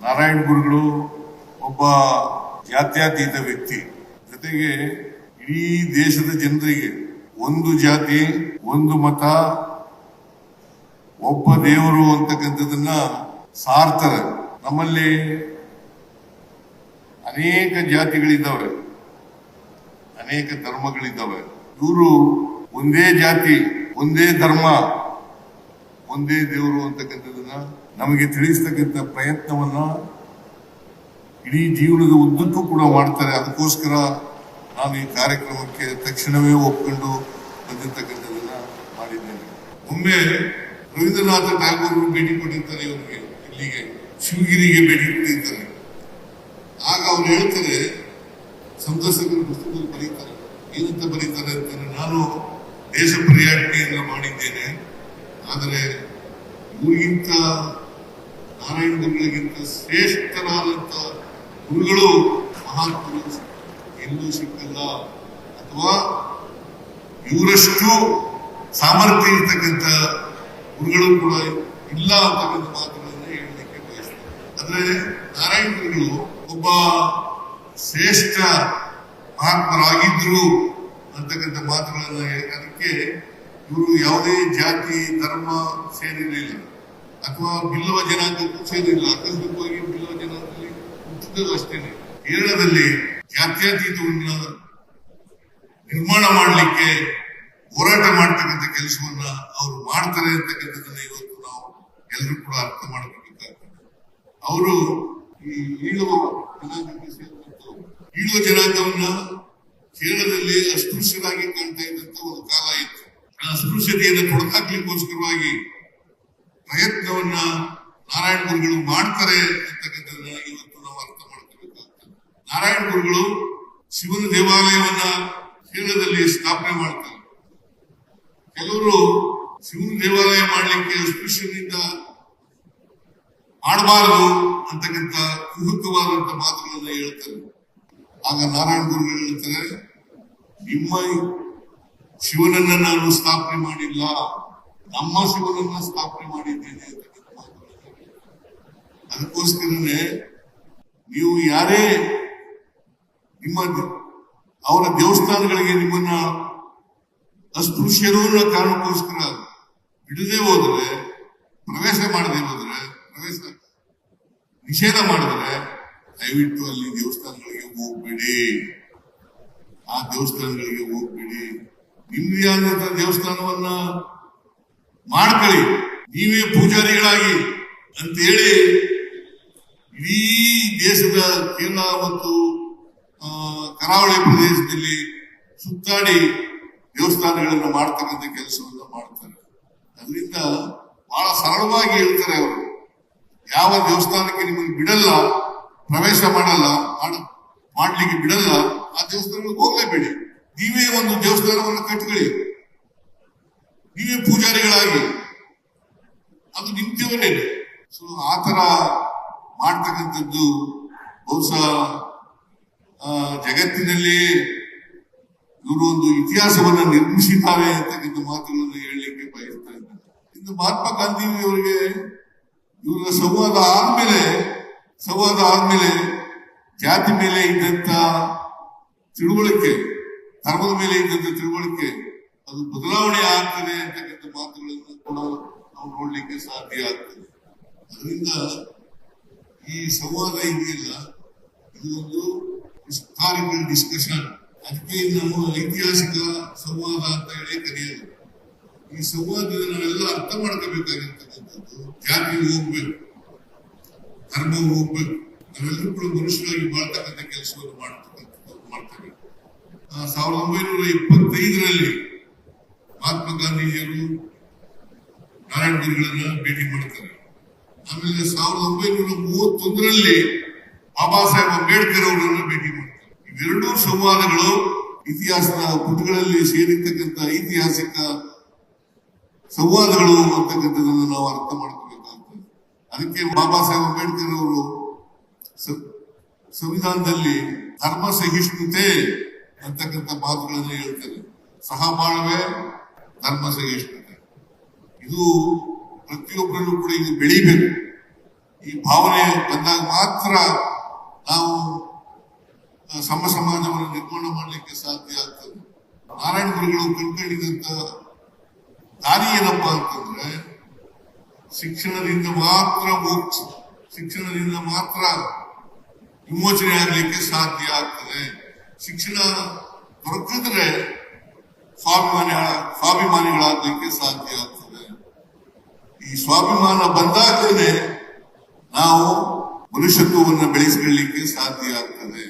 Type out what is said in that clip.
ನಾರಾಯಣ ಗುರುಗಳು ಒಬ್ಬ ಜಾತ್ಯತೀತ ವ್ಯಕ್ತಿ, ಜೊತೆಗೆ ಇಡೀ ದೇಶದ ಜನರಿಗೆ ಒಂದು ಜಾತಿ, ಒಂದು ಮತ, ಒಬ್ಬ ದೇವರು ಅಂತಕ್ಕಂಥದನ್ನ ಸಾರ್ತಾರೆ. ನಮ್ಮಲ್ಲಿ ಅನೇಕ ಜಾತಿಗಳಿದ್ದಾವೆ, ಅನೇಕ ಧರ್ಮಗಳಿದ್ದಾವೆ. ಇವರು ಒಂದೇ ಜಾತಿ, ಒಂದೇ ಧರ್ಮ, ಒಂದೇ ದೇವರು ಅಂತಕ್ಕಂಥದನ್ನ ನಮಗೆ ತಿಳಿಸ್ತಕ್ಕಂಥ ಪ್ರಯತ್ನವನ್ನ ಇಡೀ ಜೀವನದ ಉದ್ದಕ್ಕೂ ಕೂಡ ಮಾಡ್ತಾರೆ. ಅದಕ್ಕೋಸ್ಕರ ನಾನು ಈ ಕಾರ್ಯಕ್ರಮಕ್ಕೆ ತಕ್ಷಣವೇ ಒಪ್ಕೊಂಡು ಬಂದಿರ್ತಕ್ಕಂಥದನ್ನ ಮಾಡಿದ್ದೇನೆ. ಒಮ್ಮೆ ರವೀಂದ್ರನಾಥ ಟ್ಯಾಗೋರ್ ಭೇಟಿ ಕೊಟ್ಟಿರ್ತಾರೆ ಇವರಿಗೆ, ಇಲ್ಲಿಗೆ ಶಿವಗಿರಿಗೆ ಭೇಟಿ ಕೊಟ್ಟಿರ್ತಾರೆ. ಆಗ ಅವ್ರು ಹೇಳ್ತಾರೆ, ಸಂದರ್ಶಕರು ಪುಸ್ತಕದಲ್ಲಿ ಬರೀತಾರೆ, ಏನಂತ ಬರೀತಾರೆ ಅಂತಾರೆ, ನಾನು ದೇಶ ಪರ್ಯಟನೆಯನ್ನ ಮಾಡಿದ್ದೇನೆ, ಆದರೆ ಇವ್ರಿಗಿಂತ ನಾರಾಯಣ ಗುರುಗಳಿಗಿಂತ ಶ್ರೇಷ್ಠರಾದಂತ ಗುರುಗಳು ಮಹಾತ್ಮರು ಎಲ್ಲೂ ಸಿಕ್ಕಲ್ಲ, ಅಥವಾ ಇವರಷ್ಟು ಸಾಮರ್ಥ್ಯ ಇರ್ತಕ್ಕಂಥ ಗುರುಗಳು ಕೂಡ ಇಲ್ಲ ಅಂತಕ್ಕಂಥ ಮಾತುಗಳನ್ನ ಹೇಳಲಿಕ್ಕೆ ಬಯಸ್ತಾರೆ. ಆದ್ರೆ ನಾರಾಯಣ ಗುರುಗಳು ಒಬ್ಬ ಶ್ರೇಷ್ಠ ಮಹಾತ್ಮರಾಗಿದ್ರು ಅಂತಕ್ಕಂಥ ಮಾತುಗಳನ್ನ ಅದಕ್ಕೆ ಇವರು ಯಾವುದೇ ಜಾತಿ ಧರ್ಮ ಸೇರಿರಲಿಲ್ಲ, ಅಥವಾ ಬಿಲ್ಲವ ಜನಾಂಗಕ್ಕೂ ಸೇರಿಲ್ಲ. ಆಕಸ್ಮಿಕವಾಗಿ ಬಿಲ್ಲವ ಜನಾಂಗದಲ್ಲಿ ಹುಟ್ಟಿದ್ದು ಅಷ್ಟೇನೆ. ಕೇರಳದಲ್ಲಿ ಜಾತ್ಯತೀತವನ್ನ ನಿರ್ಮಾಣ ಮಾಡಲಿಕ್ಕೆ ಹೋರಾಟ ಮಾಡ್ತಕ್ಕಂಥ ಕೆಲಸವನ್ನ ಅವರು ಮಾಡ್ತಾರೆ ಅಂತಕ್ಕಂಥದ್ದನ್ನ ಇವತ್ತು ನಾವು ಎಲ್ಲರೂ ಕೂಡ ಅರ್ಥ ಮಾಡಬೇಕಾಗ್ತದೆ. ಅವರು ಈ ಈಳುವ ಜನಾಂಗಕ್ಕೆ ಸೇರಿದಂತ ಈಳುವ ಜನಾಂಗವನ್ನ ಕೇರಳದಲ್ಲಿ ಅಸ್ಪೃಶ್ಯರಾಗಿ ಕಾಣ್ತಾ ಇದ್ದಂತ ಒಂದು ಕಾಲ ಇತ್ತು. ಆ ಅಸ್ಪೃಶ್ಯತೆಯನ್ನು ತೊಡೆದಾಕ್ಲಿಕ್ಕೋಸ್ಕರವಾಗಿ ಪ್ರಯತ್ನವನ್ನ ನಾರಾಯಣ ಗುರುಗಳು ಮಾಡ್ತಾರೆ ಅಂತಕ್ಕಂಥದ್ದನ್ನ ಇವತ್ತು ನಾವು ಅರ್ಥ ಮಾಡ್ಕೋಬೇಕಾಗ್ತದೆ. ನಾರಾಯಣ ಗುರುಗಳು ಶಿವನ ದೇವಾಲಯವನ್ನ ಕೇರಳದಲ್ಲಿ ಸ್ಥಾಪನೆ ಮಾಡ್ತಾರೆ. ಕೆಲವರು ಶಿವನ ದೇವಾಲಯ ಮಾಡಲಿಕ್ಕೆ ಅಸ್ಪೃಶ್ಯದಿಂದ ಮಾಡಬಾರದು ಅಂತಕ್ಕಂಥ ಕುಹುಕವಾದಂತ ಮಾತುಗಳನ್ನ ಹೇಳ್ತಾರೆ. ಆಗ ನಾರಾಯಣ ಗುರುಗಳು ಹೇಳ್ತಾರೆ, ನಿಮ್ಮ ಶಿವನನ್ನ ನಾನು ಸ್ಥಾಪನೆ ಮಾಡಿಲ್ಲ, ನಮ್ಮ ಶಿವನನ್ನ ಸ್ಥಾಪನೆ ಮಾಡಿದ್ದೇನೆ ಅಂತಕ್ಕಂಥ ಮಾತುಗಳನ್ನ. ಅದಕ್ಕೋಸ್ಕರನೇ ನೀವು ಯಾರೇ ನಿಮ್ಮ ಅವರ ದೇವಸ್ಥಾನಗಳಿಗೆ ನಿಮ್ಮನ್ನ ಅಸ್ಪೃಶ್ಯರು ಅನ್ನೋ ಕಾರಣಕ್ಕೋಸ್ಕರ ಬಿಡದೆ ಹೋದ್ರೆ, ಪ್ರವೇಶ ಮಾಡದೆ ಹೋದ್ರೆ, ಪ್ರವೇಶ ನಿಷೇಧ ಮಾಡಿದ್ರೆ, ದಯವಿಟ್ಟು ಅಲ್ಲಿ ದೇವಸ್ಥಾನಗಳಿಗೆ ಹೋಗ್ಬೇಡಿ, ಆ ದೇವಸ್ಥಾನಗಳಿಗೆ ಹೋಗ್ಬೇಡಿ. ನಿಮ್ಮದೇ ಆದಂತಹ ದೇವಸ್ಥಾನವನ್ನ ಮಾಡ್ಕೊಳ್ಳಿ, ನೀವೇ ಪೂಜಾರಿಗಳಾಗಿ ಅಂತೇಳಿ ಇಡೀ ದೇಶದ ಕೇರಳ ಮತ್ತು ಕರಾವಳಿ ಪ್ರದೇಶದಲ್ಲಿ ಸುತ್ತಾಡಿ ದೇವಸ್ಥಾನಗಳನ್ನು ಮಾಡ್ತಕ್ಕಂಥ ಕೆಲಸವನ್ನ ಮಾಡ್ತಾರೆ. ಅದರಿಂದ ಬಹಳ ಸರಳವಾಗಿ ಹೇಳ್ತಾರೆ ಅವರು, ಯಾವ ದೇವಸ್ಥಾನಕ್ಕೆ ನಿಮಗೆ ಬಿಡಲ್ಲ, ಪ್ರವೇಶ ಮಾಡಲ್ಲ, ಮಾಡ್ಲಿಕ್ಕೆ ಬಿಡಲ್ಲ, ಆ ದೇವಸ್ಥಾನಗಳಿಗೆ ಹೋಗಲೇಬೇಡಿ. ನೀವೇ ಒಂದು ದೇವಸ್ಥಾನವನ್ನು ಕಟ್ಕೊಳ್ಳಿ, ನೀವೇ ಪೂಜಾರಿಗಳಾಗಿ, ಅದು ನಿಂತಿವರೇನೆ. ಸೊ ಆತರ ಮಾಡ್ತಕ್ಕಂಥದ್ದು ಬಹುಶಃ ಜಗತ್ತಿನಲ್ಲಿ ಇವರು ಒಂದು ಇತಿಹಾಸವನ್ನ ನಿರ್ಮಿಸಿದ್ದಾರೆ ಅಂತಕ್ಕಂಥ ಮಾತುಗಳನ್ನು ಹೇಳಲಿಕ್ಕೆ ಬಯಸ್ತಾ ಇದ್ದಾರೆ. ಇನ್ನು ಮಹಾತ್ಮ ಗಾಂಧಿಯವರಿಗೆ ಇವರ ಸಂವಾದ ಆದ್ಮೇಲೆ ಜಾತಿ ಮೇಲೆ ಇದ್ದಂತ ತಿಳುವಳಿಕೆ, ಧರ್ಮದ ಮೇಲೆ ಇದ್ದಂತ ತಿಳುವಳಿಕೆ ಅದು ಬದಲಾವಣೆ ಆಗ್ತದೆ ಅಂತಕ್ಕಂಥ ಮಾತುಗಳನ್ನು ಕೂಡ ನಾವು ನೋಡ್ಲಿಕ್ಕೆ ಸಾಧ್ಯ ಆಗ್ತದೆ. ಅದರಿಂದ ಈ ಸಂವಾದ ಇದೆಯಲ್ಲ, ಇದು ಒಂದು ಹಿಸ್ಟಾರಿಕಲ್ ಡಿಸ್ಕಷನ್. ಅದಕ್ಕೆ ನಾವು ಐತಿಹಾಸಿಕ ಸಂವಾದ ಅಂತ ಹೇಳಿ ಕರೆಯೋದು. ಈ ಸಂವಾದದ ನಾವೆಲ್ಲ ಅರ್ಥ ಮಾಡ್ಕೋಬೇಕಾಗಿರ್ತಕ್ಕಂಥದ್ದು, ಜಾತಿ ಹೋಗ್ಬೇಕು, ಧರ್ಮ ಹೋಗ್ಬೇಕು, ನಾವೆಲ್ಲರೂ ಕೂಡ ಮನುಷ್ಯರಾಗಿ ಬಾಳ್ತಕ್ಕಂಥ ಕೆಲಸವನ್ನು ಮಾಡ್ತೇವೆ. 1925ರಲ್ಲಿ ಮಹಾತ್ಮ ಗಾಂಧೀಜಿಯವರು ನಾರಾಯಣ ಗುರುಗಳನ್ನ ಭೇಟಿ ಮಾಡ್ತಾರೆ. ಆಮೇಲೆ 1931ರಲ್ಲಿ ಬಾಬಾ ಸಾಹೇಬ್ ಅಂಬೇಡ್ಕರ್ ಅವರನ್ನ ಭೇಟಿ ಮಾಡ್ತಾರೆ. ಇವೆರಡೂ ಸಂವಾದಗಳು ಇತಿಹಾಸದ ಪುಟಗಳಲ್ಲಿ ಸೇರಿರ್ತಕ್ಕಂಥ ಐತಿಹಾಸಿಕ ಸಂವಾದಗಳು ಅಂತಕ್ಕಂಥದ್ದನ್ನು ನಾವು ಅರ್ಥ ಮಾಡ್ಕೋಬೇಕಾಗ್ತದೆ. ಅದಕ್ಕೆ ಬಾಬಾ ಸಾಹೇಬ್ ಅಂಬೇಡ್ಕರ್ ಅವರು ಸಂವಿಧಾನದಲ್ಲಿ ಧರ್ಮ ಸಹಿಷ್ಣುತೆ ಅಂತಕ್ಕಂಥ ಮಾತುಗಳನ್ನು ಹೇಳ್ತಾರೆ. ಸಹಬಾಳ್ವೆ, ಧರ್ಮ ಸಹಿಷ್ಣುತೆ, ಇದು ಪ್ರತಿಯೊಬ್ಬರಲ್ಲೂ ಕೂಡ ಇದು ಬೆಳಿಬೇಕು. ಈ ಭಾವನೆ ಬಂದಾಗ ಮಾತ್ರ ನಾವು ಸಮಾಜವನ್ನು ನಿರ್ಮಾಣ ಮಾಡಲಿಕ್ಕೆ ಸಾಧ್ಯ ಆಗ್ತದೆ. ನಾರಾಯಣ ಗುರುಗಳು ಕಂಡುಕೊಂಡಿದ್ದಂತ ದಾರಿ ಏನಪ್ಪಾ ಅಂತಂದ್ರೆ ಶಿಕ್ಷಣದಿಂದ ಮಾತ್ರ ಮೋಕ್ಷ, ಶಿಕ್ಷಣದಿಂದ ಮಾತ್ರ ವಿಮೋಚನೆ ಆಗಲಿಕ್ಕೆ ಸಾಧ್ಯ ಆಗ್ತದೆ. ಶಿಕ್ಷಣ ದೊರಕಿದ್ರೆ ಸ್ವಾಭಿಮಾನಿಗಳಾಗಲಿಕ್ಕೆ ಸಾಧ್ಯ ಆಗ್ತದೆ. ಈ ಸ್ವಾಭಿಮಾನ ಬಂದಾಗಲೇ ನಾವು ಮನುಷ್ಯತ್ವವನ್ನು ಬೆಳೆಸಿಕೊಳ್ಳಲಿಕ್ಕೆ ಸಾಧ್ಯ ಆಗ್ತದೆ.